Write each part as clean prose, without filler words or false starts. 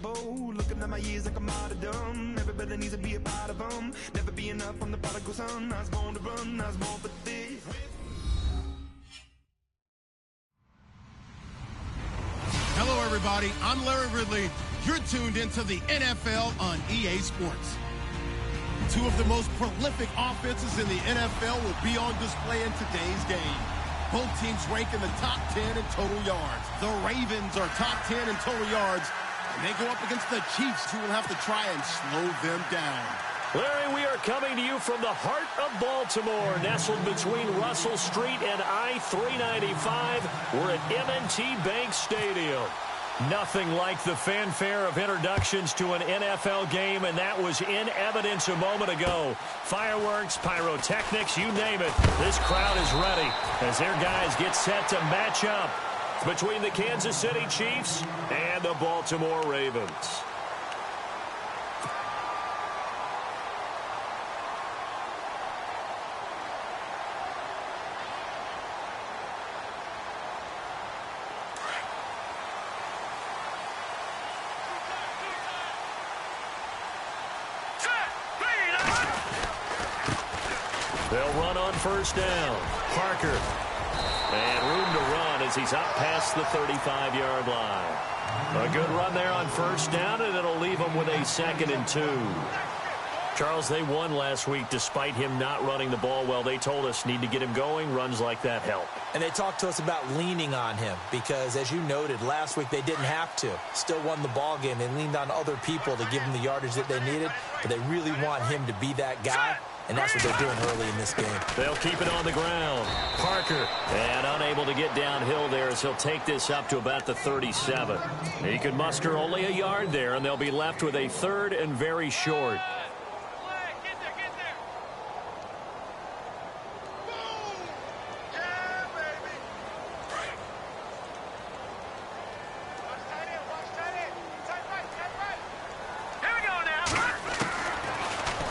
Looking at my years like I'm out of dumb. Everybody needs to be a part of them. Never be enough from the prodigal son. I was born to run, I was born for this. Hello, everybody. I'm Larry Ridley. You're tuned into the NFL on EA Sports. Two of the most prolific offenses in the NFL will be on display in today's game. Both teams rank in the top 10 in total yards. The Ravens are top 10 in total yards, and they go up against the Chiefs, who will have to try and slow them down. Larry, we are coming to you from the heart of Baltimore, nestled between Russell Street and I-395. We're at M&T Bank Stadium. Nothing like the fanfare of introductions to an NFL game, and that was in evidence a moment ago. Fireworks, pyrotechnics, you name it. This crowd is ready as their guys get set to match up between the Kansas City Chiefs and the Baltimore Ravens. They'll run on first down. Parker. And room to run as he's up past the 35-yard line. A good run there on first down, and it'll leave him with a 2nd and 2. Charles, they won last week despite him not running the ball well. They told us need to get him going. Runs like that help. And they talked to us about leaning on him because, as you noted, last week they didn't have to. Still won the ball game. They leaned on other people to give him the yardage that they needed, but they really want him to be that guy. And that's what they're doing early in this game. They'll keep it on the ground. Parker, and unable to get downhill there as he'll take this up to about the 37. He could muster only a yard there, and they'll be left with a 3rd and very short.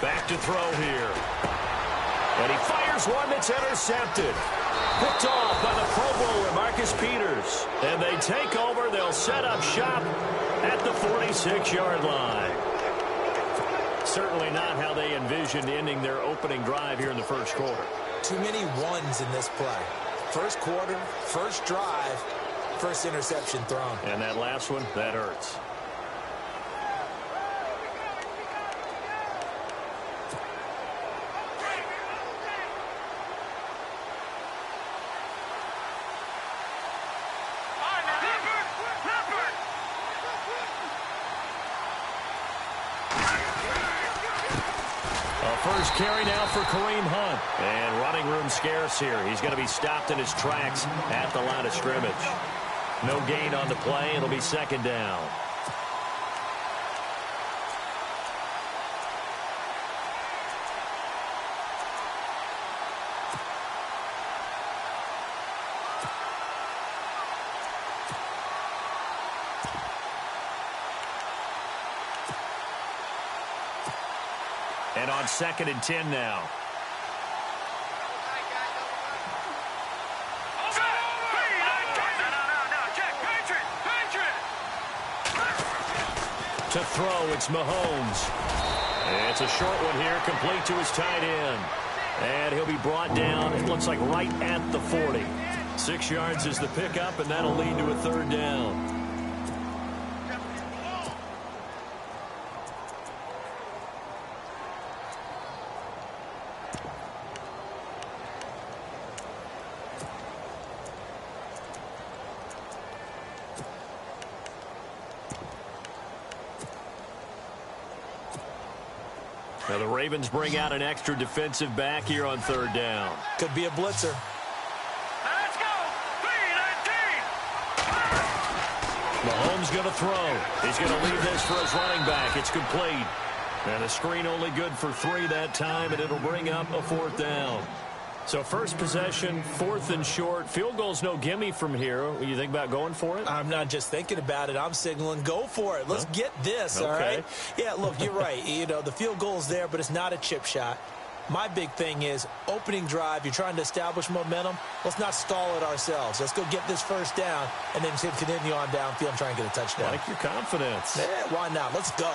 Back to throw here. And he fires one that's intercepted. Picked off by the Pro Bowler, Marcus Peters. And they take over. They'll set up shop at the 46-yard line. Certainly not how they envisioned ending their opening drive here in the first quarter. Too many ones in this play. First quarter, first drive, first interception thrown. And that last one, that hurts. First carry now for Kareem Hunt. And running room scarce here. He's going to be stopped in his tracks at the line of scrimmage. No gain on the play. It'll be 2nd down. And on 2nd and 10 now. To throw, it's Mahomes. And it's a short one here, complete to his tight end. And he'll be brought down, it looks like right at the 40. 6 yards is the pickup, and that'll lead to a 3rd down. Now the Ravens bring out an extra defensive back here on 3rd down. Could be a blitzer. Let's go! 3-19! Mahomes going to throw. He's going to leave this for his running back. It's complete. And a screen only good for 3 that time, and it'll bring up a 4th down. So first possession, 4th and short. Field goal's no gimme from here. You think about going for it? I'm not just thinking about it. I'm signaling go for it. Let's get this, okay. All right? Yeah, look, you're right. You know, the field goal's there, but it's not a chip shot. My big thing is opening drive. You're trying to establish momentum. Let's not stall it ourselves. Let's go get this first down and then continue on downfield and try and get a touchdown. Like your confidence. Yeah, why not? Let's go.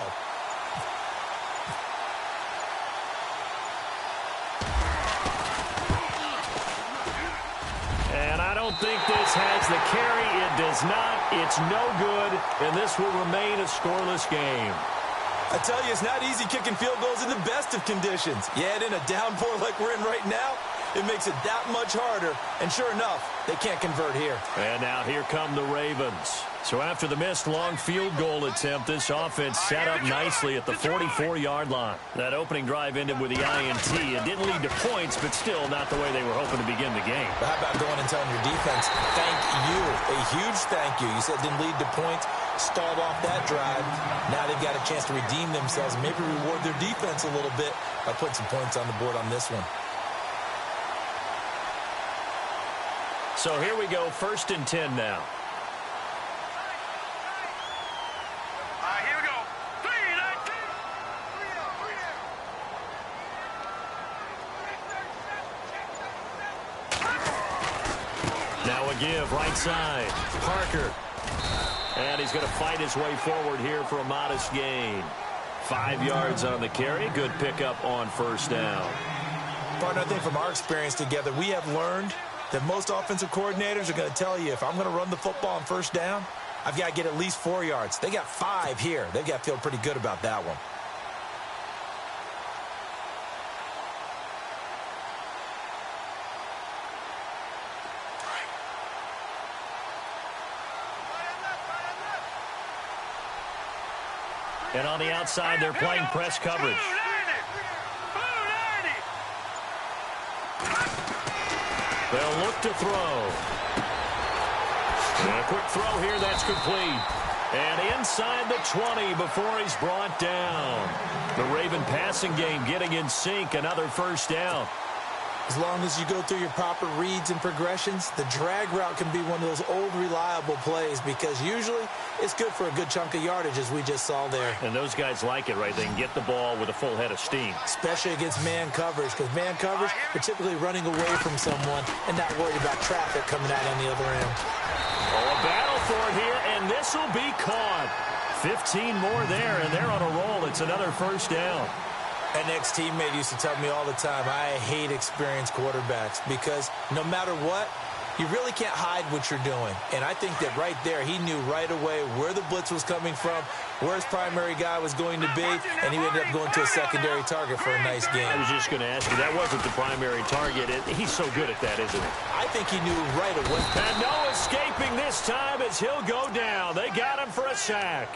And I don't think this has the carry. It does not. It's no good, and this will remain a scoreless game. I tell you, it's not easy kicking field goals in the best of conditions. Yet in a downpour like we're in right now, it makes it that much harder. And sure enough, they can't convert here. And now here come the Ravens. So after the missed long field goal attempt, this offense set up nicely at the 44-yard line. That opening drive ended with the INT. It didn't lead to points, but still not the way they were hoping to begin the game. But how about going and telling your defense, thank you, a huge thank you. You said it didn't lead to points, stalled off that drive. Now they've got a chance to redeem themselves, maybe reward their defense a little bit by putting some points on the board on this one. So here we go, 1st and 10 now. Here we go. 3, Now a give, right side. Parker. And he's going to fight his way forward here for a modest gain. 5 yards on the carry. Good pickup on 1st down. Partner, I think from our experience together, we have learned that most offensive coordinators are going to tell you, if I'm going to run the football on 1st down, I've got to get at least 4 yards. They got 5 here. They've got to feel pretty good about that one. And on the outside, they're playing press coverage. They'll look to throw. And a quick throw here, that's complete. And inside the 20 before he's brought down. The Raven passing game getting in sync, another 1st down. As long as you go through your proper reads and progressions, the drag route can be one of those old reliable plays because usually it's good for a good chunk of yardage, as we just saw there. And those guys like it, right? They can get the ball with a full head of steam. Especially against man coverage, because man coverage, you're typically running away from someone and not worried about traffic coming out on the other end. Oh, a battle for it here, and this will be caught. 15 more there, and they're on a roll. It's another 1st down. An ex-teammate used to tell me all the time, I hate experienced quarterbacks because no matter what, you really can't hide what you're doing. And I think that right there, he knew right away where the blitz was coming from, where his primary guy was going to be, and he ended up going to a secondary target for a nice game. I was just going to ask you, that wasn't the primary target. He's so good at that, isn't he? I think he knew right away. And no escaping this time as he'll go down. They got him for a sack.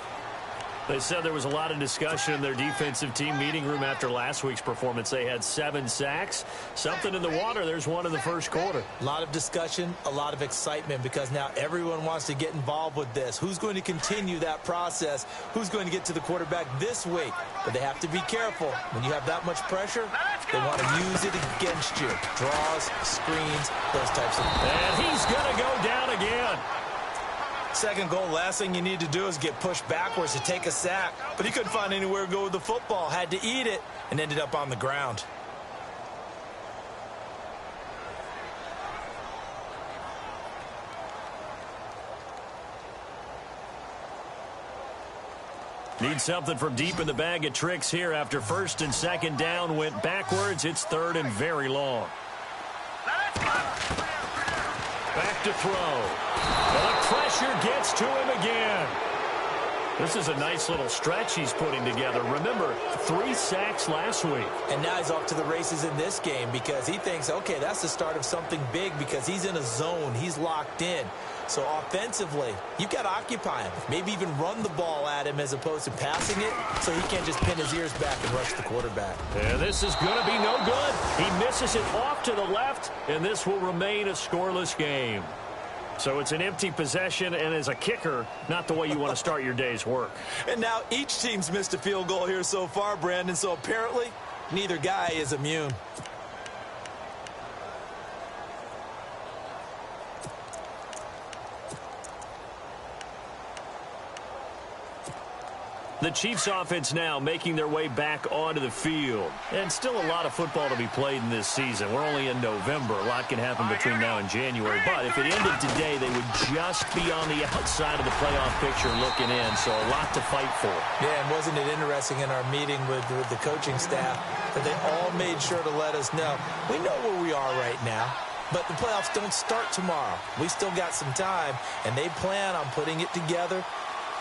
They said there was a lot of discussion in their defensive team meeting room after last week's performance. They had 7 sacks. Something in the water. There's one in the 1st quarter. A lot of discussion, a lot of excitement because now everyone wants to get involved with this. Who's going to continue that process? Who's going to get to the quarterback this week? But they have to be careful. When you have that much pressure, they want to use it against you. Draws, screens, those types of things. And he's going to go down again. 2nd goal, last thing you need to do is get pushed backwards to take a sack. But he couldn't find anywhere to go with the football, had to eat it, and ended up on the ground. Need something from deep in the bag of tricks here after 1st and 2nd down went backwards. It's 3rd and very long. Back to throw. Well, the pressure gets to him again. This is a nice little stretch he's putting together. Remember, 3 sacks last week. And now he's off to the races in this game because he thinks, okay, that's the start of something big because he's in a zone. He's locked in. So offensively, you've got to occupy him. Maybe even run the ball at him as opposed to passing it so he can't just pin his ears back and rush the quarterback. And this is going to be no good. He misses it off to the left, and this will remain a scoreless game. So it's an empty possession, and as a kicker, not the way you want to start your day's work. And now each team's missed a field goal here so far, Brandon, so apparently neither guy is immune. The Chiefs offense now making their way back onto the field. And still a lot of football to be played in this season. We're only in November. A lot can happen between now and January. But if it ended today, they would just be on the outside of the playoff picture looking in. So a lot to fight for. Yeah, and wasn't it interesting in our meeting with the coaching staff that they all made sure to let us know, we know where we are right now, but the playoffs don't start tomorrow. We still got some time, and they plan on putting it together,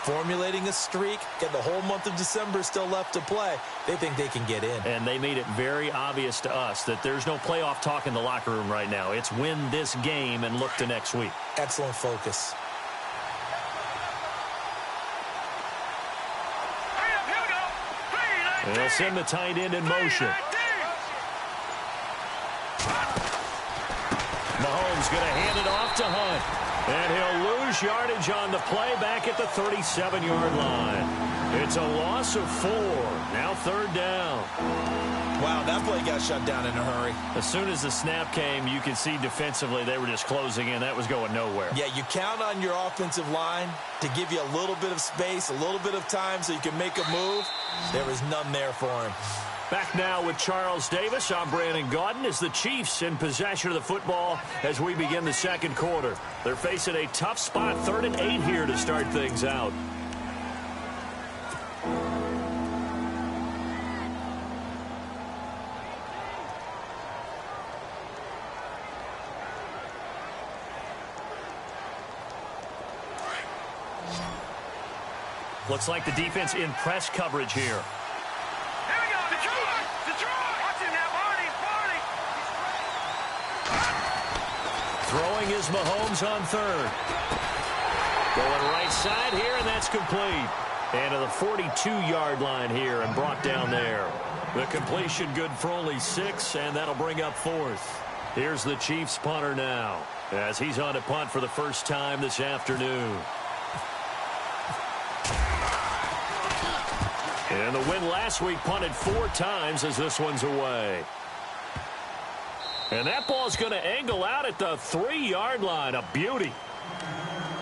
formulating a streak, get the whole month of December still left to play. They think they can get in. And they made it very obvious to us that there's no playoff talk in the locker room right now. It's win this game and look to next week. Excellent focus. And they'll send the tight end in motion. Mahomes going to hand it off to Hunt. And he'll lose yardage on the play back at the 37-yard line. It's a loss of 4. Now 3rd down. Wow, that play got shut down in a hurry. As soon as the snap came, you can see defensively they were just closing in. That was going nowhere. Yeah, you count on your offensive line to give you a little bit of space, a little bit of time so you can make a move. There was none there for him. Back now with Charles Davis. I'm Brandon Gaudin as the Chiefs in possession of the football as we begin the second quarter. They're facing a tough spot, 3rd and 8 here to start things out. Looks like the defense in press coverage here. Here we go, Detroit! Detroit! Watch him now, Barney! Throwing is Mahomes on 3rd. Going right side here, and that's complete. And to the 42-yard line here and brought down there. The completion good for only 6, and that'll bring up 4th. Here's the Chiefs punter now as he's on to punt for the first time this afternoon. And the win last week punted 4 times as this one's away. And that ball's going to angle out at the 3-yard line. A beauty.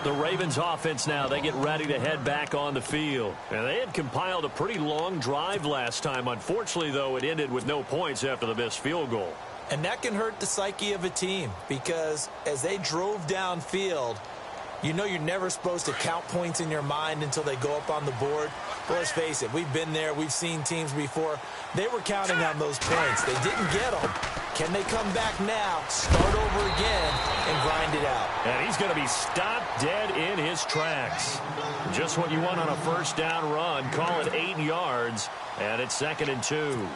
The Ravens offense now, they get ready to head back on the field. And they had compiled a pretty long drive last time. Unfortunately, though, it ended with no points after the missed field goal. And that can hurt the psyche of a team because as they drove downfield, you know you're never supposed to count points in your mind until they go up on the board. Well, let's face it, we've been there. We've seen teams before. They were counting on those points. They didn't get them. Can they come back now, start over again, and grind it out? And he's going to be stopped dead in his tracks. Just what you want on a first down run. Call it 8 yards, and it's 2nd and 2.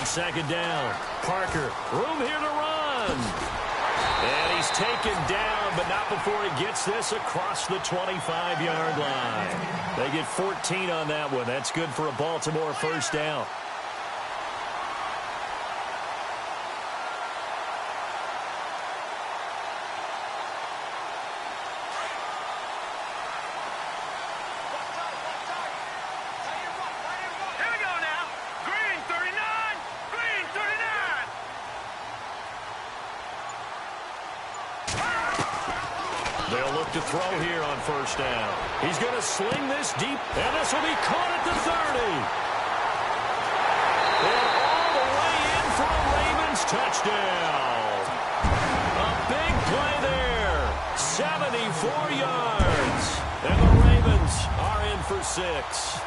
Second down. Parker, room here to run. And he's taken down, but not before he gets this across the 25-yard line. They get 14 on that one. That's good for a Baltimore first down. To throw here on first down. He's going to sling this deep, and this will be caught at the 30. And all the way in for a Ravens touchdown. A big play there. 74 yards. And the Ravens are in for 6.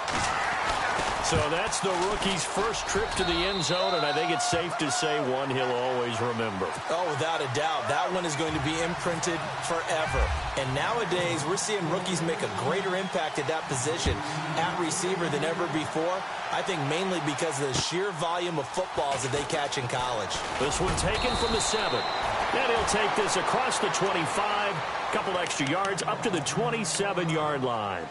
So that's the rookie's first trip to the end zone, and I think it's safe to say one he'll always remember. Oh, without a doubt. That one is going to be imprinted forever. And nowadays, we're seeing rookies make a greater impact at that position at receiver than ever before. I think mainly because of the sheer volume of footballs that they catch in college. This one taken from the 7. And he'll take this across the 25, couple extra yards up to the 27-yard line.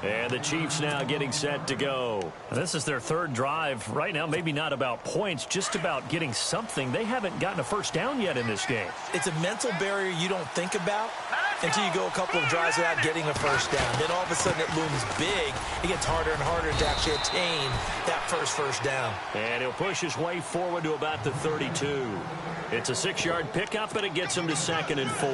And the Chiefs now getting set to go. This is their 3rd drive. Right now, maybe not about points, just about getting something. They haven't gotten a first down yet in this game. It's a mental barrier you don't think about, until you go a couple of drives without getting a first down. Then all of a sudden it looms big. It gets harder and harder to actually attain that first down. And he'll push his way forward to about the 32. It's a 6-yard pickup, and it gets him to 2nd and 4.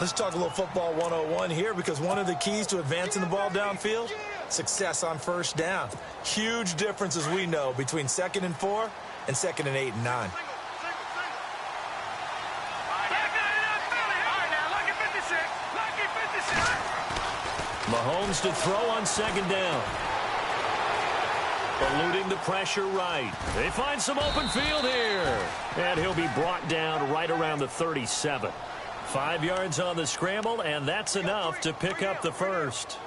Let's talk a little football 101 here, because one of the keys to advancing the ball downfield, success on first down. Huge difference, as we know, between 2nd and 4 and 2nd and 8 and 9. Mahomes to throw on 2nd down. Eluding the pressure right. They find some open field here. And he'll be brought down right around the 37. 5 yards on the scramble, and that's enough to pick up the first.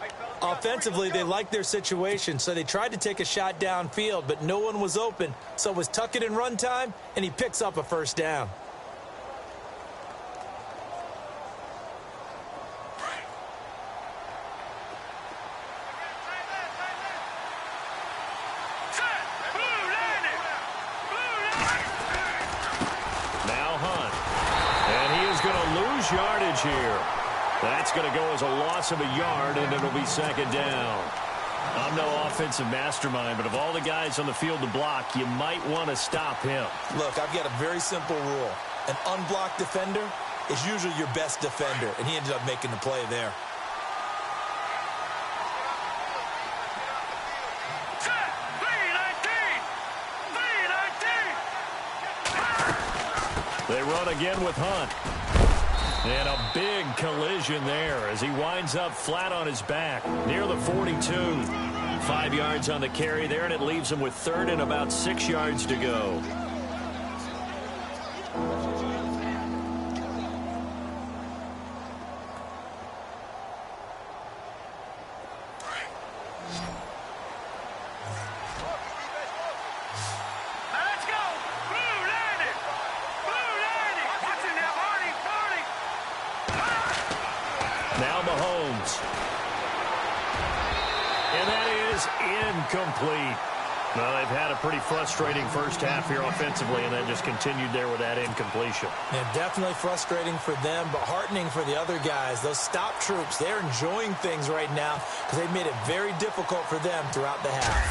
Offensively, they liked their situation, so they tried to take a shot downfield, but no one was open. So it was tuck it and run time, and he picks up a first down. Yardage here. That's going to go as a loss of a yard, and it'll be 2nd down. I'm no offensive mastermind, but of all the guys on the field to block, you might want to stop him. Look, I've got a very simple rule. An unblocked defender is usually your best defender, and he ended up making the play there. They run again with Hunt. And a big collision there as he winds up flat on his back near the 42. 5 yards on the carry there, and it leaves him with 3rd and about 6 yards to go. Incomplete. Well, they've had a pretty frustrating first half here offensively, and then just continued there with that incompletion. Yeah, definitely frustrating for them, but heartening for the other guys. Those stop troops, they're enjoying things right now because they've made it very difficult for them throughout the half.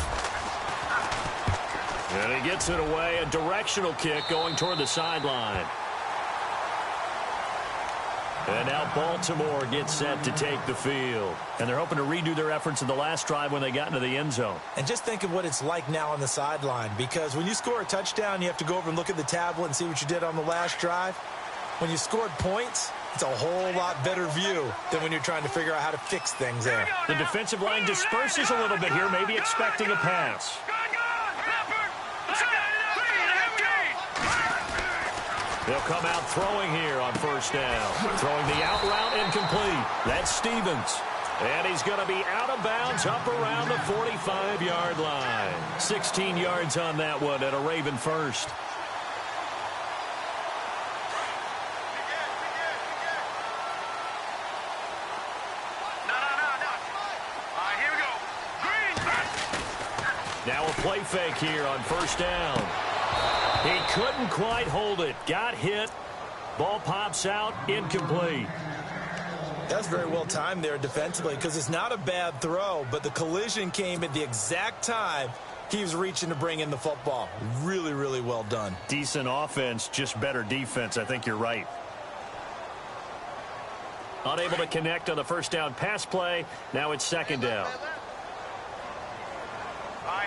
And he gets it away, a directional kick going toward the sideline. And now Baltimore gets set to take the field. And they're hoping to redo their efforts in the last drive when they got into the end zone. And just think of what it's like now on the sideline, because when you score a touchdown, you have to go over and look at the tablet and see what you did on the last drive. When you scored points, it's a whole lot better view than when you're trying to figure out how to fix things there. The defensive line disperses a little bit here, maybe expecting a pass. They'll come out throwing here on first down. Throwing the out route incomplete. That's Stevens. And he's going to be out of bounds up around the 45-yard line. 16 yards on that one and a Raven first. Now a play fake here on first down. He couldn't quite hold it. Got hit. Ball pops out. Incomplete. That's very well timed there defensively, because it's not a bad throw, but the collision came at the exact time he was reaching to bring in the football. Really, really well done. Decent offense, just better defense. I think you're right. Unable to connect on the first down pass play. Now it's 2nd down.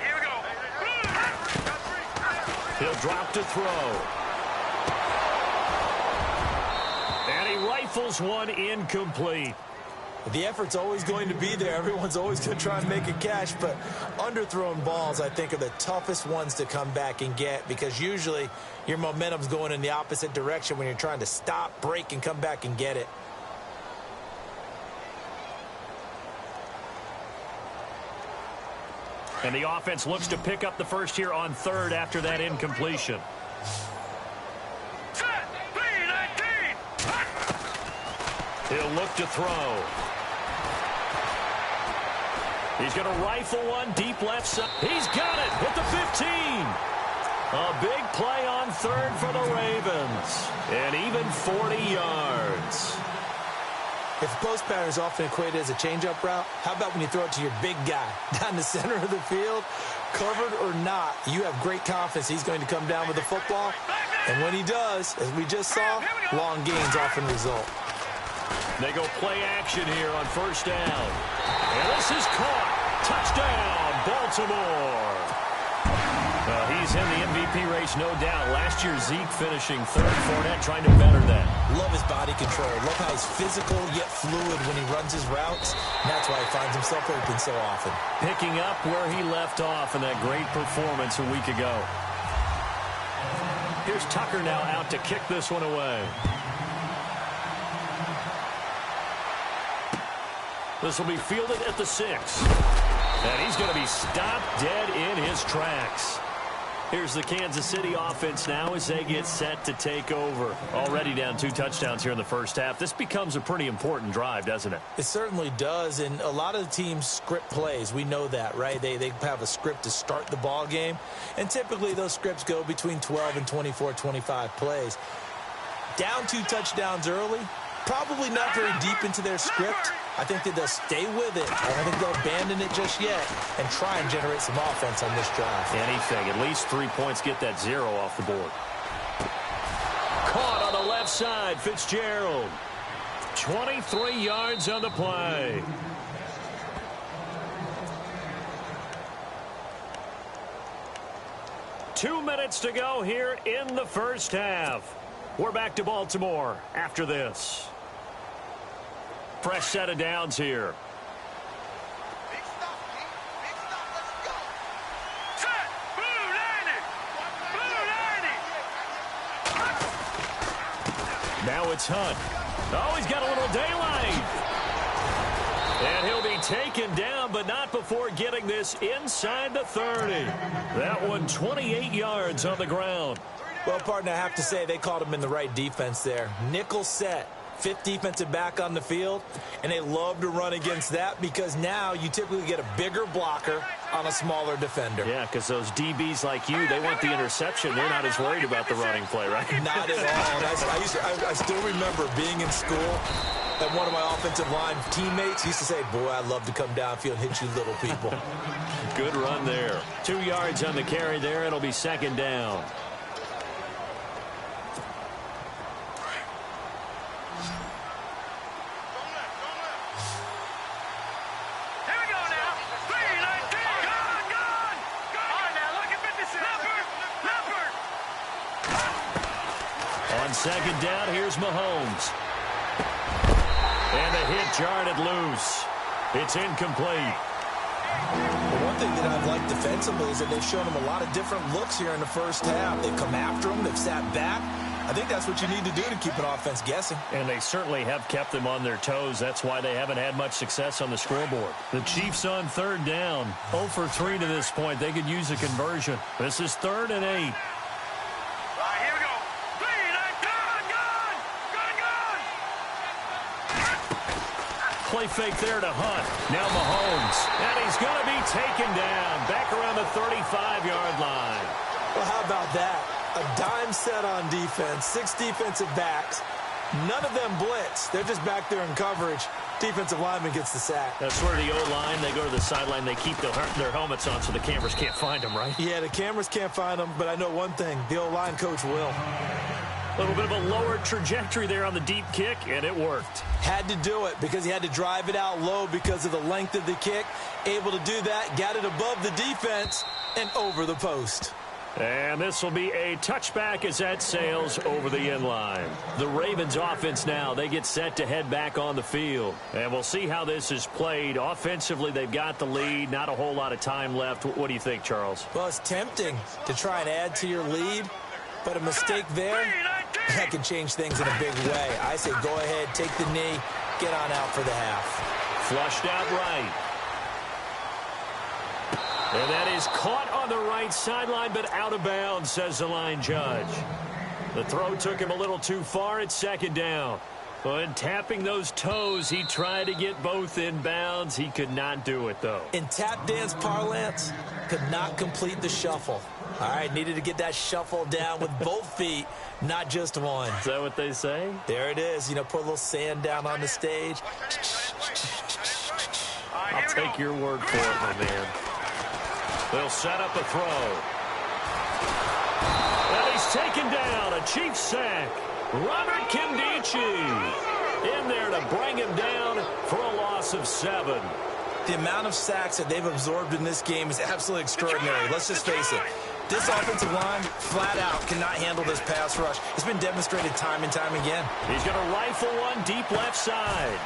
Here we go. He'll drop to throw. And he rifles one incomplete. The effort's always going to be there. Everyone's always going to try and make a catch, but underthrown balls, I think, are the toughest ones to come back and get, because usually your momentum's going in the opposite direction when you're trying to stop, break, and come back and get it. And the offense looks to pick up the first here on 3rd after that incompletion. He'll look to throw. He's going to rifle one deep left side. He's got it at the 15. A big play on 3rd for the Ravens. And even 40 yards. If the post pattern is often equated as a change-up route, how about when you throw it to your big guy down the center of the field? Covered or not, you have great confidence he's going to come down with the football. And when he does, as we just saw, long gains often result. They go play action here on first down. And this is caught. Touchdown, Baltimore. He's in the MVP race, no doubt. Last year, Zeke finishing third. Fournette trying to better that. Love his body control. Love how he's physical yet fluid when he runs his routes. And that's why he finds himself open so often. Picking up where he left off in that great performance a week ago. Here's Tucker now out to kick this one away. This will be fielded at the 6. And he's going to be stopped dead in his tracks. Here's the Kansas City offense now as they get set to take over. Already down 2 touchdowns here in the first half. This becomes a pretty important drive, doesn't it? It certainly does, and a lot of the teams script plays. We know that, right? They have a script to start the ball game, and typically those scripts go between 12 and 24, 25 plays. Down 2 touchdowns early, probably not very deep into their script. I think that they'll stay with it. I don't think they'll abandon it just yet and try and generate some offense on this drive. Anything. At least 3 points, get that 0 off the board. Caught on the left side, Fitzgerald. 23 yards on the play. Two minutes to go here in the first half. We're back to Baltimore after this. Fresh set of downs here. Big stop, King. Big stop. Let's go. Set. Blue landing. Blue landing. Now it's Hunt. Oh, he's got a little daylight. And he'll be taken down, but not before getting this inside the 30. That one 28 yards on the ground. Well, partner, I have to say they called him in the right defense there. Nickel set. 5th defensive back on the field, and they love to run against that because now you typically get a bigger blocker on a smaller defender. Yeah, because those DBs like you, they want the interception. They're not as worried about the running play, right? Not at all. I still remember being in school, and one of my offensive line teammates used to say, boy, I'd love to come downfield and hit you little people. Good run there. 2 yards on the carry there. It'll be second down. Second down, here's Mahomes. And the hit jarred it loose. It's incomplete. Well, one thing that I've liked defensively is that they've shown him a lot of different looks here in the first half. They've come after him. They've sat back. I think that's what you need to do to keep an offense guessing. And they certainly have kept them on their toes. That's why they haven't had much success on the scoreboard. The Chiefs on third down. 0 for 3 to this point. They could use a conversion. This is 3rd and 8. Play fake there to Hunt. Now Mahomes. And he's going to be taken down. Back around the 35-yard line. Well, how about that? A dime set on defense. 6 defensive backs. None of them blitz. They're just back there in coverage. Defensive lineman gets the sack. That's where the O-line, they go to the sideline, they keep their helmets on so the cameras can't find them, right? Yeah, the cameras can't find them, but I know one thing. The O-line coach will. A little bit of a lower trajectory there on the deep kick, and it worked. Had to do it because he had to drive it out low because of the length of the kick. Able to do that, got it above the defense and over the post. And this will be a touchback as that sails over the end line. The Ravens offense now, they get set to head back on the field. And we'll see how this is played. Offensively, they've got the lead. Not a whole lot of time left. What do you think, Charles? Well, it's tempting to try and add to your lead, but a mistake there, that can change things in a big way. I say go ahead, take the knee, get on out for the half. Flushed out right. And that is caught on the right sideline, but out of bounds, says the line judge. The throw took him a little too far. It's second down. And tapping those toes, he tried to get both in bounds. He could not do it, though. In tap dance parlance, could not complete the shuffle. All right, needed to get that shuffle down with both feet, not just one. Is that what they say? There it is. You know, put a little sand down on the stage. I'll take your word for it, my man. They'll set up a throw. And he's taken down. A Chiefs sack. Robert Kimdichie in there to bring him down for a loss of 7. The amount of sacks that they've absorbed in this game is absolutely extraordinary. Let's just face it. This offensive line, flat out, cannot handle this pass rush. It's been demonstrated time and time again. He's going to rifle one deep left side.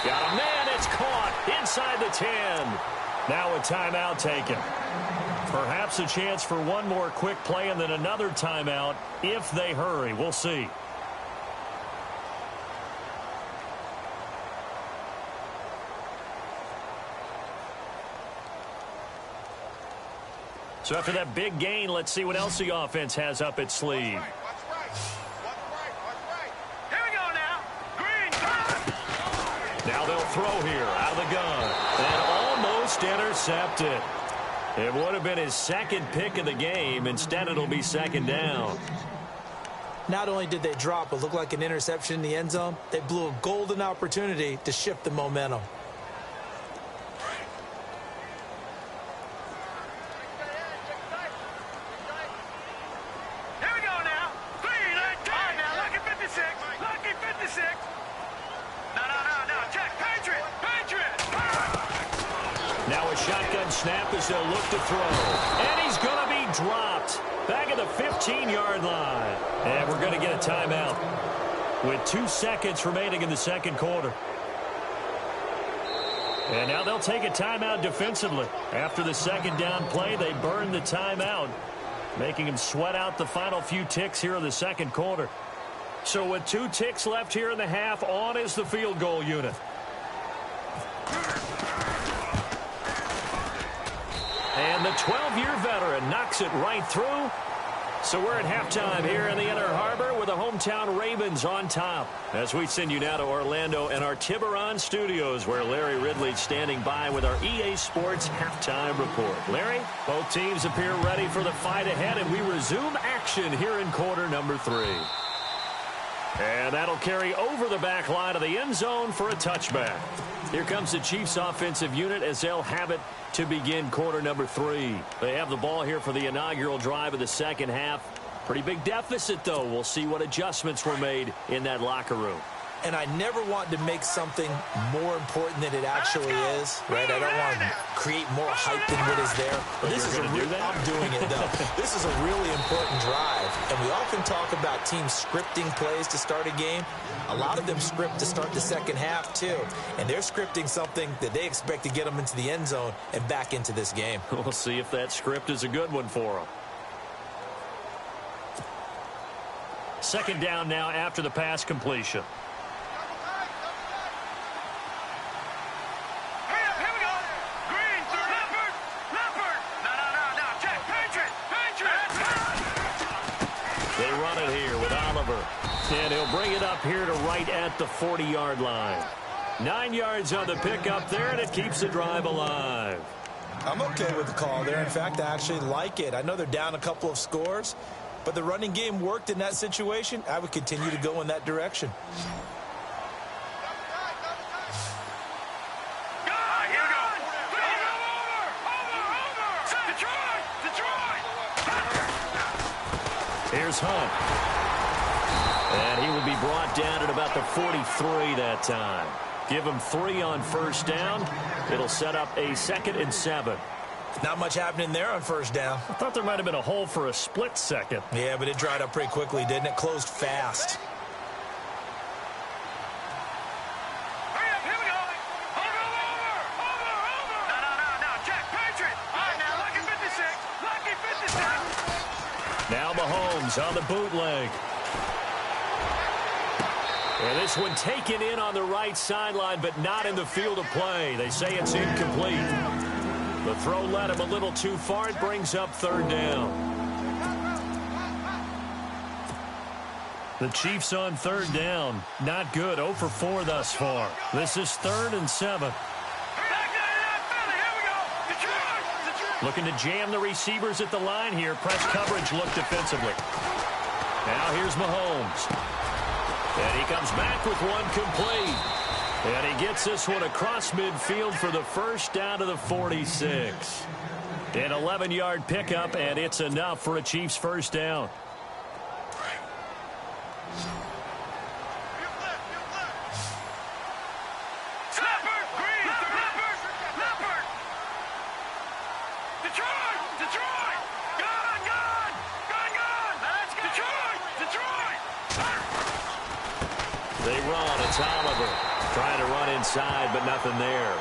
Got a man. It's caught inside the 10. Now a timeout taken. Perhaps a chance for one more quick play and then another timeout if they hurry. We'll see. So after that big gain, let's see what else the offense has up its sleeve. Now they'll throw here out of the gun. And almost intercepted. It would have been his second pick of the game. Instead, it'll be second down. Not only did they drop what looked like an interception in the end zone, they blew a golden opportunity to shift the momentum. Shotgun snap as they'll look to throw. And he's going to be dropped back at the 15-yard line. And we're going to get a timeout with 2 seconds remaining in the second quarter. And now they'll take a timeout defensively. After the second down play, they burn the timeout, making him sweat out the final few ticks here in the second quarter. So with 2 ticks left here in the half, on is the field goal unit. And the 12-year veteran knocks it right through. So we're at halftime here in the Inner Harbor with the hometown Ravens on top. As we send you now to Orlando and our Tiburon studios, where Larry Ridley's standing by with our EA Sports halftime report. Larry, both teams appear ready for the fight ahead, and we resume action here in quarter number 3. And that'll carry over the back line of the end zone for a touchback. Here comes the Chiefs offensive unit as they'll have it to begin quarter number 3. They have the ball here for the inaugural drive of the second half. Pretty big deficit, though. We'll see what adjustments were made in that locker room. And I never want to make something more important than it actually is, right? I don't want to create more hype than what is there. But this is I'm doing it, though. This is a really important drive. And we often talk about teams scripting plays to start a game. A lot of them script to start the second half, too. And they're scripting something that they expect to get them into the end zone and back into this game. We'll see if that script is a good one for them. Second down now after the pass completion. They run it here with Oliver. And he'll bring it up here to right at the 40-yard line. 9 yards on the pickup there, and it keeps the drive alive. I'm okay with the call there. In fact, I actually like it. I know they're down a couple of scores, but the running game worked in that situation. I would continue to go in that direction. Here's Hunt. And he will be brought down at about the 43 that time. Give him 3 on first down. It'll set up a 2nd and 7. Not much happening there on first down. I thought there might have been a hole for a split second. Yeah, but it dried up pretty quickly, didn't it? Closed fast. Now Mahomes on the bootleg. And this one taken in on the right sideline, but not in the field of play. They say it's incomplete. The throw led him a little too far. It brings up 3rd down. The Chiefs on third down. Not good. 0 for 4 thus far. This is 3rd and 7. Looking to jam the receivers at the line here. Press coverage look defensively. Now here's Mahomes. And he comes back with one complete. And he gets this one across midfield for the first down to the 46. An 11-yard pickup, and it's enough for a Chiefs first down. They run. It's Oliver trying to run inside, but nothing there.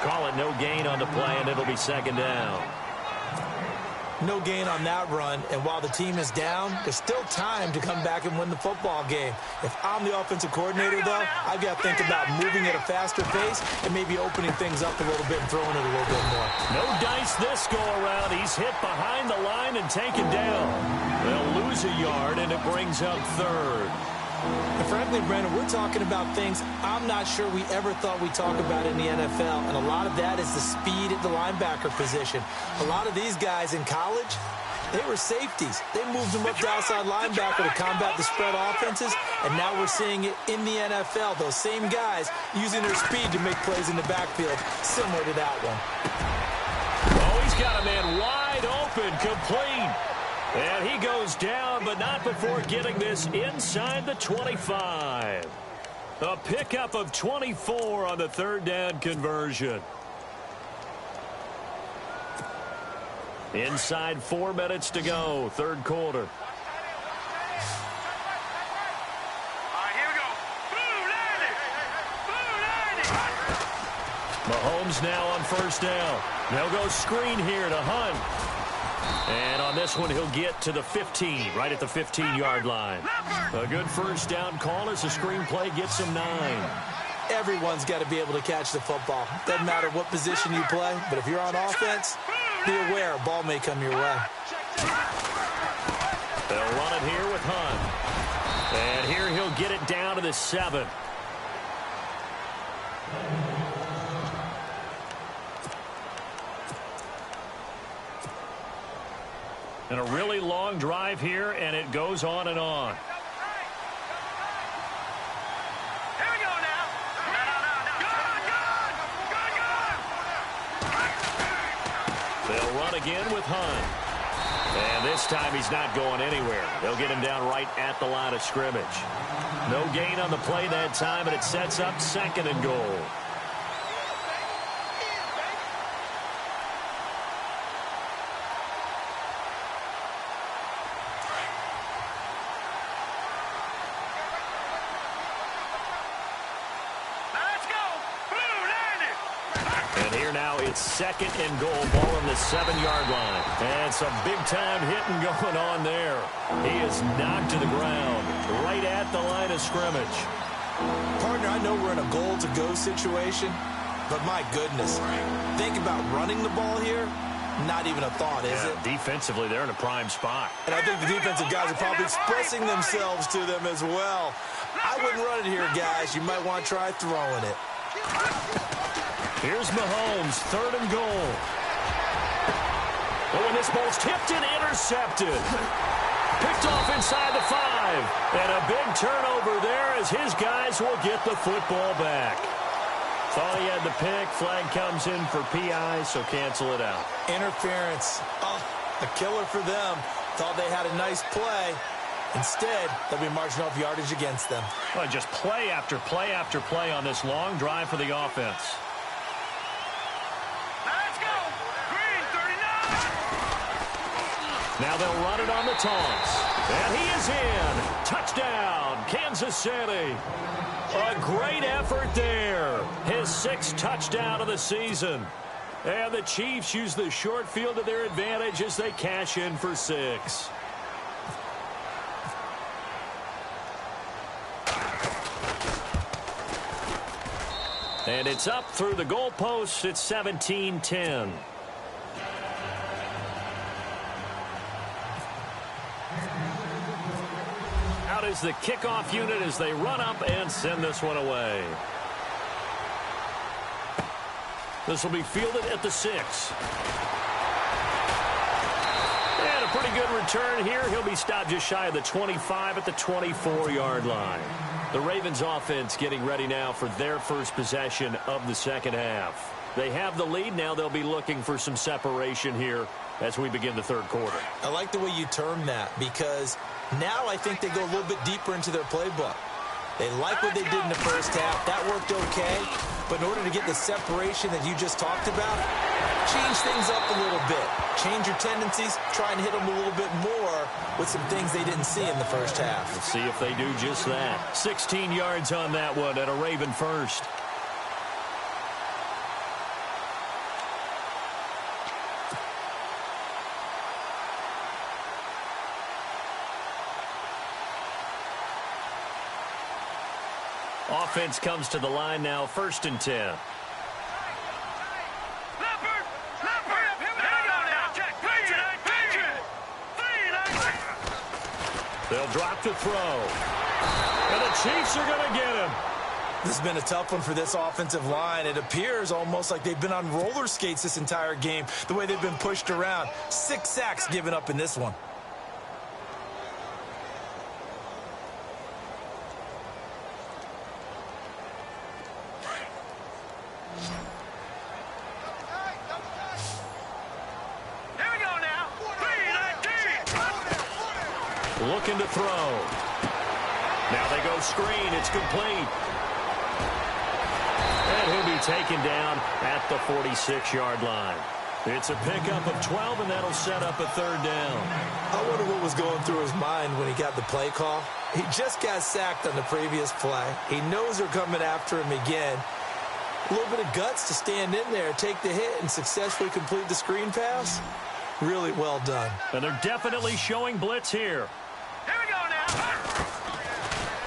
Call it no gain on the play, and it'll be 2nd down. No gain on that run, and while the team is down, there's still time to come back and win the football game. If I'm the offensive coordinator, though, I've got to think about moving at a faster pace and maybe opening things up a little bit and throwing it a little bit more. No dice this go-around. He's hit behind the line and taken down. They'll lose a yard, and it brings up 3rd. And frankly, Brandon, we're talking about things I'm not sure we ever thought we'd talk about in the NFL, and a lot of that is the speed at the linebacker position. A lot of these guys in college, they were safeties. They moved them up to outside linebacker to combat the spread offenses, and now we're seeing it in the NFL. Those same guys using their speed to make plays in the backfield, similar to that one. Oh, he's got a man wide open, complete. And he goes down, but not before getting this inside the 25. A pickup of 24 on the 3rd down conversion. Inside 4 minutes to go, 3rd quarter. All right, here we go. Mahomes now on 1st down. They'll go screen here to Hunt. And on this one, he'll get to the 15, right at the 15-yard line. A good first down call as the screenplay gets him 9. Everyone's got to be able to catch the football. Doesn't matter what position you play, but if you're on offense, be aware a ball may come your way. They'll run it here with Hunt. And here he'll get it down to the 7. And a really long drive here, and it goes on and on. Here we go now. Good. They'll run again with Hunt. And this time he's not going anywhere. They'll get him down right at the line of scrimmage. No gain on the play that time, and it sets up 2nd and goal. It's 2nd and goal, ball on the 7-yard line. And some big-time hitting going on there. He is knocked to the ground right at the line of scrimmage. Partner, I know we're in a goal-to-go situation, but my goodness, think about running the ball here. Not even a thought, is it? Defensively, they're in a prime spot. And I think the defensive guys are probably expressing themselves to them as well. I wouldn't run it here, guys. You might want to try throwing it. Here's Mahomes, 3rd and goal. Oh, and this ball's tipped and intercepted. Picked off inside the 5. And a big turnover there as his guys will get the football back. Thought he had the pick. Flag comes in for PI, so cancel it out. Interference. Oh, a killer for them. Thought they had a nice play. Instead, they'll be marching off yardage against them. Well, just play after play after play on this long drive for the offense. Let's go. Green, 39. Now they'll run it on the toss. And he is in. Touchdown, Kansas City. A great effort there. His 6th touchdown of the season. And the Chiefs use the short field to their advantage as they cash in for 6. And it's up through the goalposts. It's 17-10. Out is the kickoff unit as they run up and send this one away. This will be fielded at the 6. And a pretty good return here. He'll be stopped just shy of the 25 at the 24-yard line. The Ravens offense getting ready now for their first possession of the second half. They have the lead. Now they'll be looking for some separation here as we begin the third quarter. I like the way you term that because now I think they go a little bit deeper into their playbook. They like what they did in the first half. That worked okay. But in order to get the separation that you just talked about, change things up a little bit. Change your tendencies. Try and hit them a little bit more with some things they didn't see in the first half. Let's see if they do just that. 16 yards on that one and a Raven first. Offense comes to the line now, 1st and 10. They'll drop to throw. And the Chiefs are going to get him. This has been a tough one for this offensive line. It appears almost like they've been on roller skates this entire game, the way they've been pushed around. 6 sacks given up in this one. Looking to throw. Now they go screen. It's complete. And he'll be taken down at the 46-yard line. It's a pickup of 12, and that'll set up a 3rd down. I wonder what was going through his mind when he got the play call. He just got sacked on the previous play. He knows they're coming after him again. A little bit of guts to stand in there, take the hit, and successfully complete the screen pass. Really well done. And they're definitely showing blitz here. Here we go now.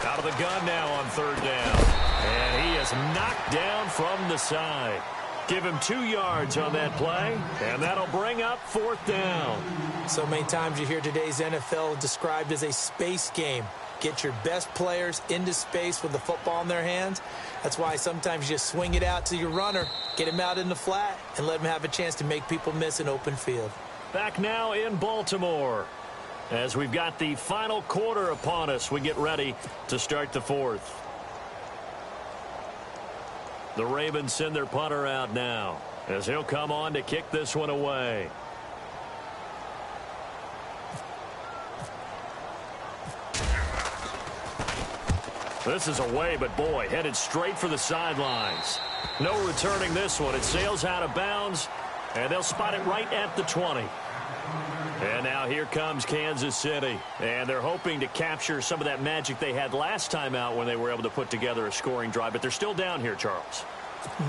Out of the gun now on 3rd down. And he is knocked down from the side. Give him 2 yards on that play, and that'll bring up 4th down. So many times you hear today's NFL described as a space game. Get your best players into space with the football in their hands. That's why sometimes you just swing it out to your runner, get him out in the flat, and let him have a chance to make people miss an open field. Back now in Baltimore. As we've got the final quarter upon us, we get ready to start the 4th. The Ravens send their punter out now as he'll come on to kick this one away. This is away, but boy, headed straight for the sidelines. No returning this one. It sails out of bounds, and they'll spot it right at the 20. And now here comes Kansas City. And they're hoping to capture some of that magic they had last time out when they were able to put together a scoring drive. But they're still down here, Charles.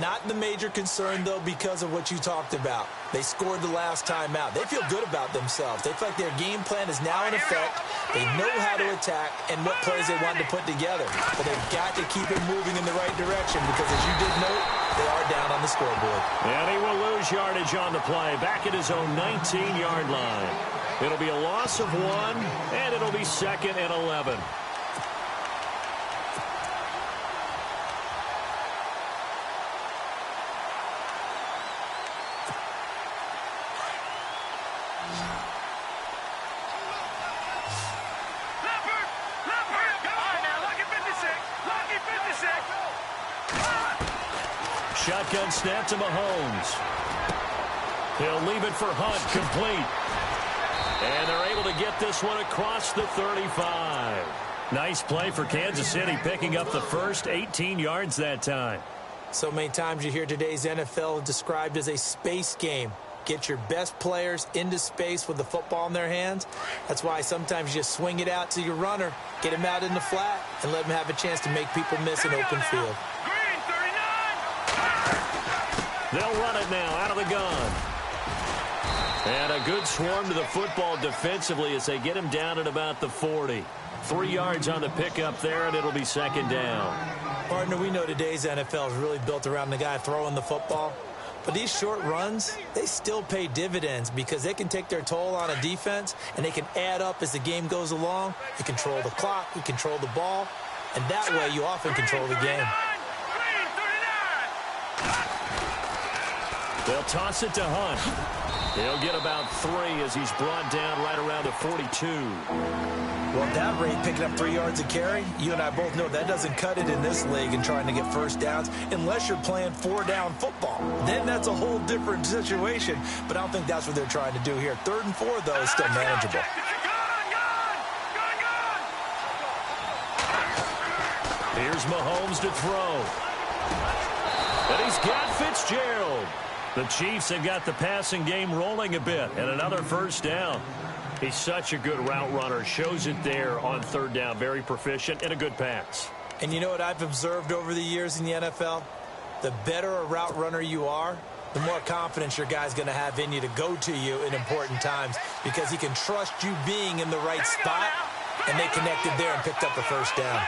Not the major concern, though, because of what you talked about. They scored the last time out. They feel good about themselves. They feel like their game plan is now in effect. They know how to attack and what plays they want to put together. But they've got to keep it moving in the right direction because, as you did note, they are down on the scoreboard. And he will lose yardage on the play, back at his own 19-yard line. It'll be a loss of 1, and it'll be 2nd and 11. Shotgun snap to Mahomes. He'll leave it for Hunt, complete. And they're able to get this one across the 35. Nice play for Kansas City, picking up the first 18 yards that time. So many times you hear today's NFL described as a space game. Get your best players into space with the football in their hands. That's why sometimes you just swing it out to your runner, get him out in the flat, and let him have a chance to make people miss an open field. They'll run it now out of the gun. And a good swarm to the football defensively as they get him down at about the 40. 3 yards on the pickup there, and it'll be 2nd down. Partner, we know today's NFL is really built around the guy throwing the football. But these short runs, they still pay dividends because they can take their toll on a defense, and they can add up as the game goes along. You control the clock, you control the ball, and that way you often control the game. They'll toss it to Hunt. He'll get about 3 as he's brought down right around the 42. Well, at that rate, picking up 3 yards a carry, you and I both know that doesn't cut it in this league and trying to get first downs unless you're playing 4-down football. Then that's a whole different situation, but I don't think that's what they're trying to do here. 3rd and 4, though, is still manageable. Here's Mahomes to throw. And he's got Fitzgerald. The Chiefs have got the passing game rolling a bit, and another first down. He's such a good route runner. Shows it there on 3rd down. Very proficient and a good pass. And you know what I've observed over the years in the NFL? The better a route runner you are, the more confidence your guy's going to have in you to go to you in important times because he can trust you being in the right spot, and they connected there and picked up the first down.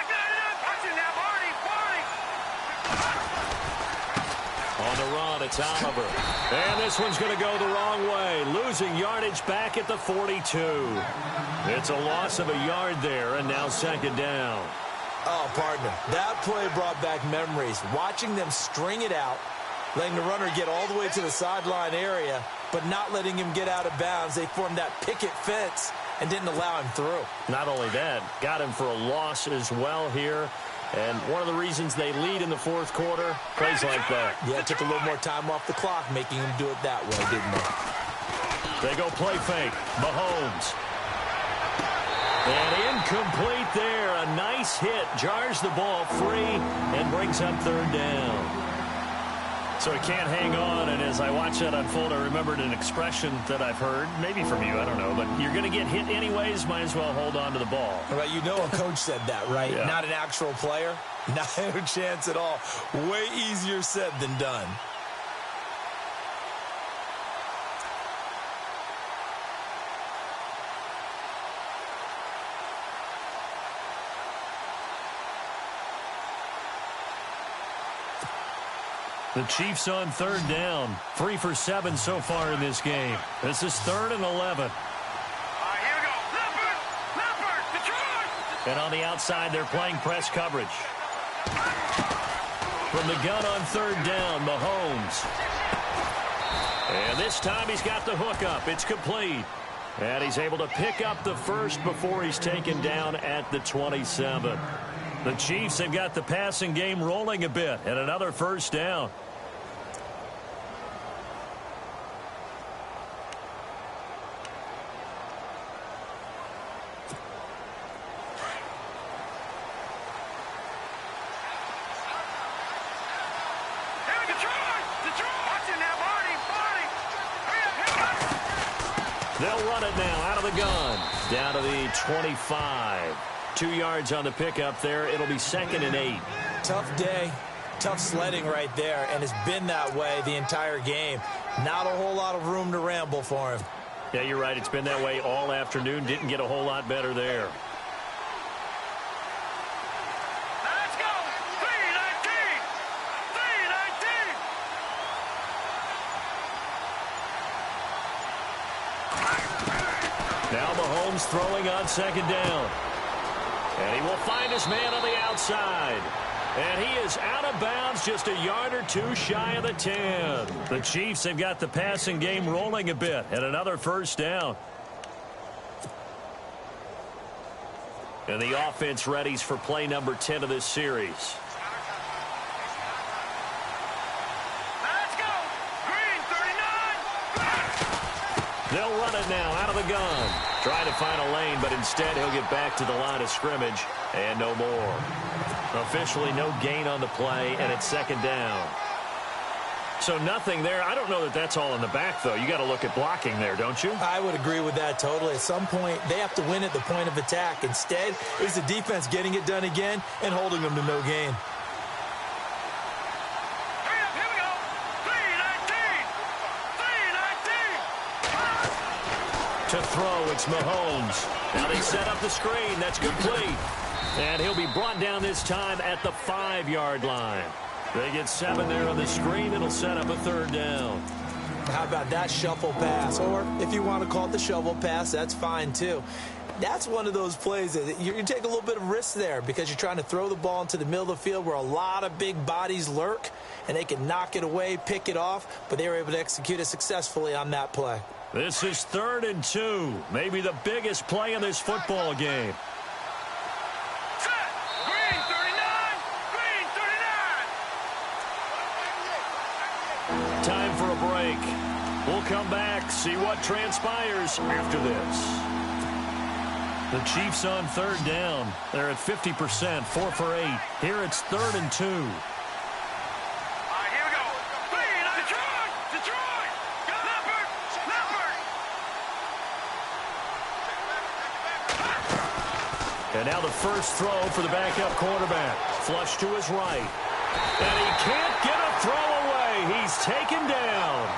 On the run, it's Oliver. And this one's going to go the wrong way. Losing yardage back at the 42. It's a loss of a yard there, and now 2nd down. Oh, partner, that play brought back memories. Watching them string it out, letting the runner get all the way to the sideline area, but not letting him get out of bounds. They formed that picket fence and didn't allow him through. Not only that, got him for a loss as well here. And one of the reasons they lead in the 4th quarter, plays like that. Yeah, it took a little more time off the clock, making him do it that way, didn't they? They go play fake. Mahomes. And incomplete there. A nice hit. Jars the ball free and brings up 3rd down. So he can't hang on, and as I watch that unfold, I remembered an expression that I've heard, maybe from you, I don't know, but you're going to get hit anyways, might as well hold on to the ball. Right, you know a coach said that, right? Yeah. Not an actual player? Not a chance at all. Way easier said than done. The Chiefs on 3rd down. 3 for 7 so far in this game. This is 3rd and 11. Here we go. Leopard, Detroit. And on the outside, they're playing press coverage. From the gun on 3rd down, Mahomes. And this time he's got the hook up. It's complete. And he's able to pick up the first before he's taken down at the 27. The Chiefs have got the passing game rolling a bit, and another first down. They'll run it now out of the gun. Down to the 25. 2 yards on the pickup there. It'll be 2nd and 8. Tough day. Tough sledding right there, and it's been that way the entire game. Not a whole lot of room to ramble for him. Yeah, you're right. It's been that way all afternoon. Didn't get a whole lot better there. Let's go. 319. 319. Now Mahomes throwing on 2nd down. And he will find his man on the outside. And he is out of bounds, just a yard or 2 shy of the 10. The Chiefs have got the passing game rolling a bit, and another first down. And the offense readies for play number 10 of this series. Let's go. Green 39. They'll run it now out of the gun. Trying to find a lane, but instead he'll get back to the line of scrimmage and no more. Officially no gain on the play, and it's 2nd down. So nothing there. I don't know that that's all in the back, though. You got to look at blocking there, don't you? I would agree with that totally. At some point, they have to win at the point of attack. Instead, it's the defense getting it done again and holding them to no gain. Hurry up, here we go. 319. 319. To throw, it's Mahomes. Now they set up the screen. That's complete. And he'll be brought down this time at the 5-yard line. They get 7 there on the screen. It'll set up a 3rd down. How about that shuffle pass? Or if you want to call it the shovel pass, that's fine too. That's one of those plays that you take a little bit of risk there because you're trying to throw the ball into the middle of the field where a lot of big bodies lurk, and they can knock it away, pick it off, but they were able to execute it successfully on that play. This is 3rd and 2, maybe the biggest play in this football game. Set. Green 39. Green 39. Time for a break. We'll come back, see what transpires after this. The Chiefs on 3rd down. They're at 50%, 4 for 8. Here it's 3rd and 2. All right, here we go. Green, Detroit. Detroit. Leopard. Leopard. And now the first throw for the backup quarterback. Flush to his right. And he can't get a throw away. He's taken down.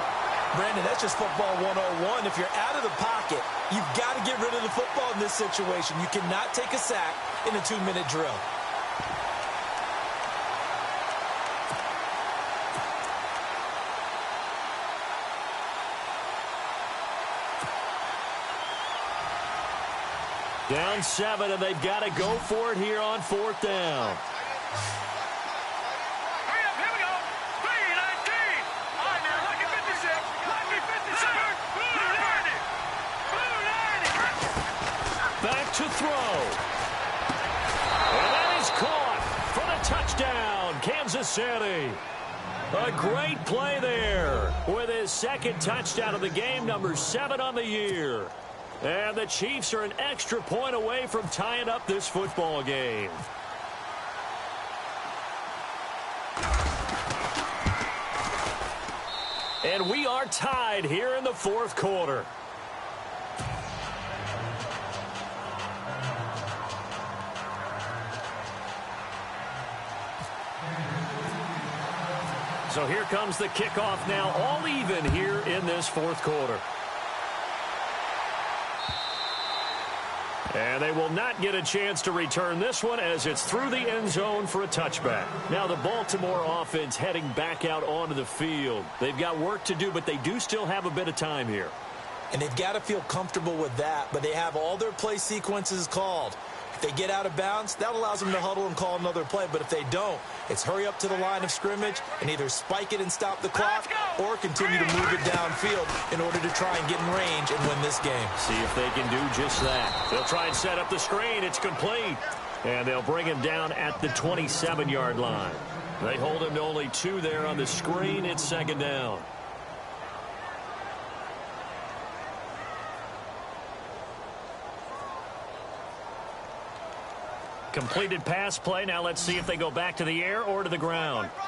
Brandon, that's just football 101. If you're out of the pocket, you've got to get rid of the football in this situation. You cannot take a sack in a 2-minute drill. Down 7, and they've got to go for it here on 4th down. Back to throw. And that is caught for the touchdown, Kansas City. A great play there with his 2nd touchdown of the game, number 7 on the year. And the Chiefs are an extra point away from tying up this football game. And we are tied here in the 4th quarter. So here comes the kickoff now, all even here in this 4th quarter. And they will not get a chance to return this one as it's through the end zone for a touchback. Now the Baltimore offense heading back out onto the field. They've got work to do, but they do still have a bit of time here. And they've got to feel comfortable with that, but they have all their play sequences called. If they get out of bounds, that allows them to huddle and call another play. But if they don't, it's hurry up to the line of scrimmage and either spike it and stop the clock or continue to move it downfield in order to try and get in range and win this game. See if they can do just that. They'll try and set up the screen. It's complete. And they'll bring him down at the 27-yard line. They hold him to only 2 there on the screen. It's 2nd down. Completed pass play. Now let's see if they go back to the air or to the ground. All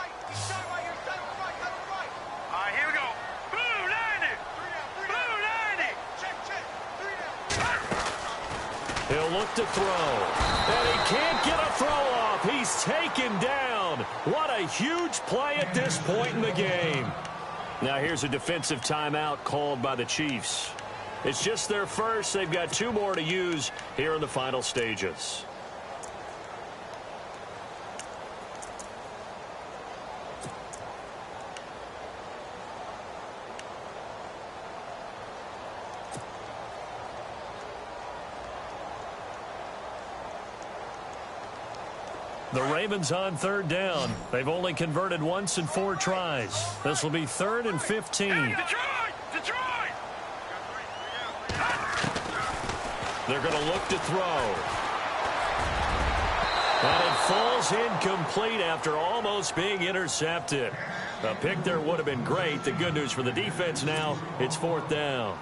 right, here we go. Blue 90. Blue 90. He'll look to throw. And he can't get a throw off. He's taken down. What a huge play at this point in the game. Now here's a defensive timeout called by the Chiefs. It's just their first. They've got 2 more to use here in the final stages. The Ravens on 3rd down. They've only converted once in 4 tries. This will be 3rd and 15. Detroit! Detroit! They're going to look to throw. And it falls incomplete after almost being intercepted. A pick there would have been great. The good news for the defense now, it's 4th down.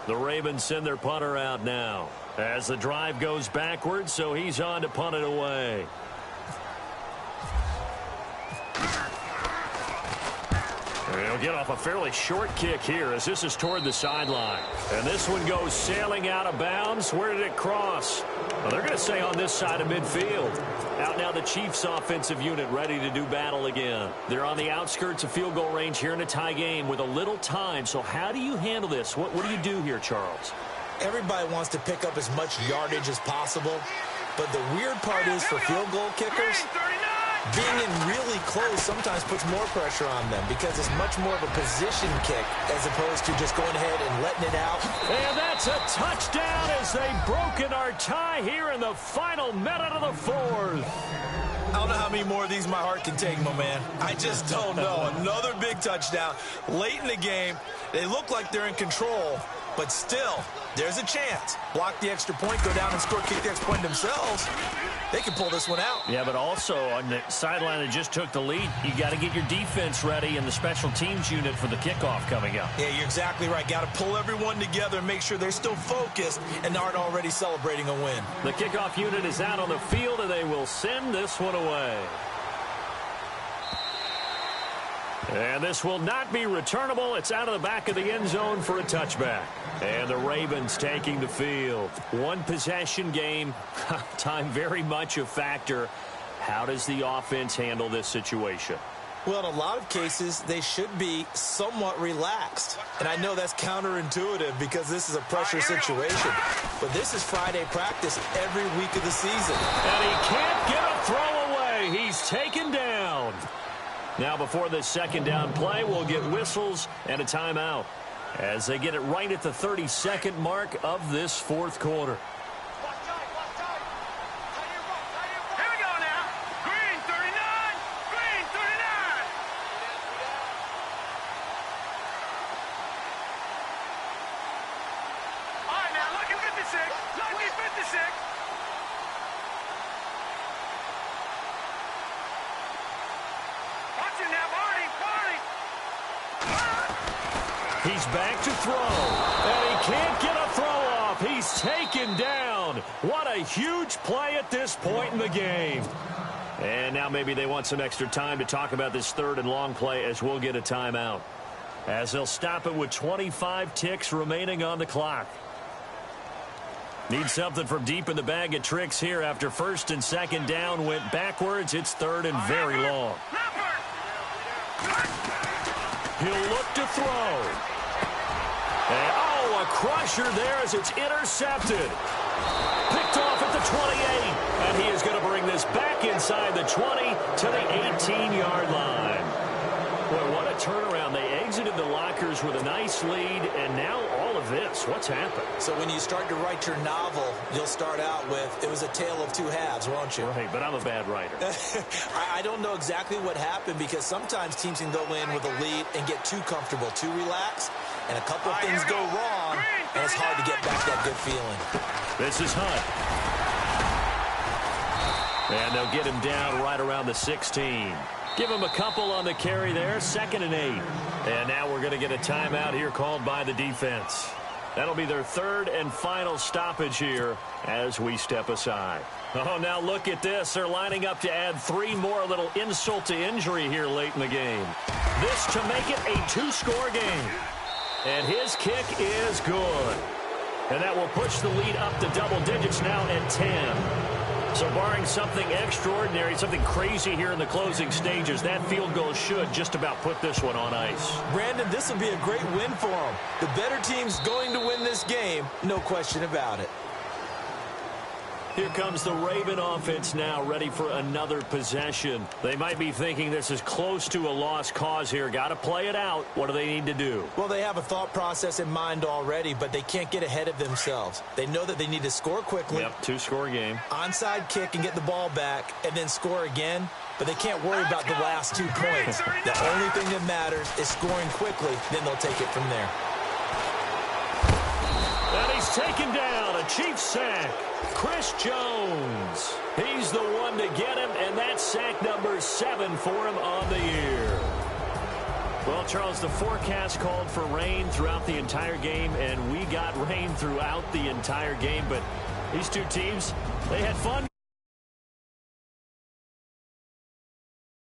The Ravens send their punter out now as the drive goes backwards, so he's on to punt it away. He'll get off a fairly short kick here as this is toward the sideline. And this one goes sailing out of bounds. Where did it cross? Well, they're going to say on this side of midfield. Out now the Chiefs offensive unit ready to do battle again. They're on the outskirts of field goal range here in a tie game with a little time. So how do you handle this? What do you do here, Charles? Everybody wants to pick up as much yardage as possible. But the weird part is for field goal kickers, being in really close sometimes puts more pressure on them because it's much more of a position kick as opposed to just going ahead and letting it out. And that's a touchdown as they've broken our tie here in the final minute of the fourth. I don't know how many more of these my heart can take, my man. I just don't know. Another big touchdown late in the game. They look like they're in control, but still, there's a chance. Block the extra point, go down and score, kick the extra point themselves. They can pull this one out. Yeah, but also on the sideline that just took the lead, you got to get your defense ready and the special teams unit for the kickoff coming up. Yeah, you're exactly right. Got to pull everyone together and make sure they're still focused and aren't already celebrating a win. The kickoff unit is out on the field, and they will send this one away. And this will not be returnable. It's out of the back of the end zone for a touchback. And the Ravens taking the field. One possession game. Time very much a factor. How does the offense handle this situation? Well, in a lot of cases, they should be somewhat relaxed. And I know that's counterintuitive because this is a pressure situation. But this is Friday practice every week of the season. And he can't get a throw away. He's taken down. Now, before this second down play, we'll get whistles and a timeout as they get it right at the 30-second mark of this fourth quarter. Here we go now. Green 39. Green 39. All right, now, lucky 56. Lucky 56. Watch it now, Barney. He's back to throw, and he can't get a throw off. He's taken down. What a huge play at this point in the game. And now maybe they want some extra time to talk about this third and long play as we'll get a timeout. As they'll stop it with 25 ticks remaining on the clock. Need something from deep in the bag of tricks here after first and second down went backwards. It's third and very long. He'll look to throw. And, oh, a crusher there as it's intercepted. Picked off at the 28. And he is going to bring this back inside the 20 to the 18-yard line. Boy, what a turnaround. They exited the lockers with a nice lead, and now all of this. What's happened? So when you start to write your novel, you'll start out with, it was a tale of two halves, won't you? Right, but I'm a bad writer. I don't know exactly what happened because sometimes teams can go in with a lead and get too comfortable, too relaxed, and a couple of things go wrong, and it's hard to get back that good feeling. This is Hunt. And they'll get him down right around the 16. Give him a couple on the carry there, 2nd and 8. And now we're going to get a timeout here called by the defense. That'll be their third and final stoppage here as we step aside. Oh, now look at this. They're lining up to add 3 more, a little insult to injury here late in the game. This to make it a 2-score game. And his kick is good. And that will push the lead up to double digits now at 10. So barring something extraordinary, something crazy here in the closing stages, that field goal should just about put this one on ice. Brandon, this will be a great win for them. The better team's going to win this game, no question about it. Here comes the Raven offense now, ready for another possession. They might be thinking this is close to a lost cause here. Got to play it out. What do they need to do? Well, they have a thought process in mind already, but they can't get ahead of themselves. They know that they need to score quickly. Yep, 2-score game. Onside kick and get the ball back and then score again. But they can't worry about the last 2 points. The only thing that matters is scoring quickly. Then they'll take it from there. And he's taken down. A Chiefs sack. Chris Jones. He's the one to get him, and that's sack number 7 for him on the year. Well, Charles, the forecast called for rain throughout the entire game, and we got rain throughout the entire game. But these two teams, they had fun.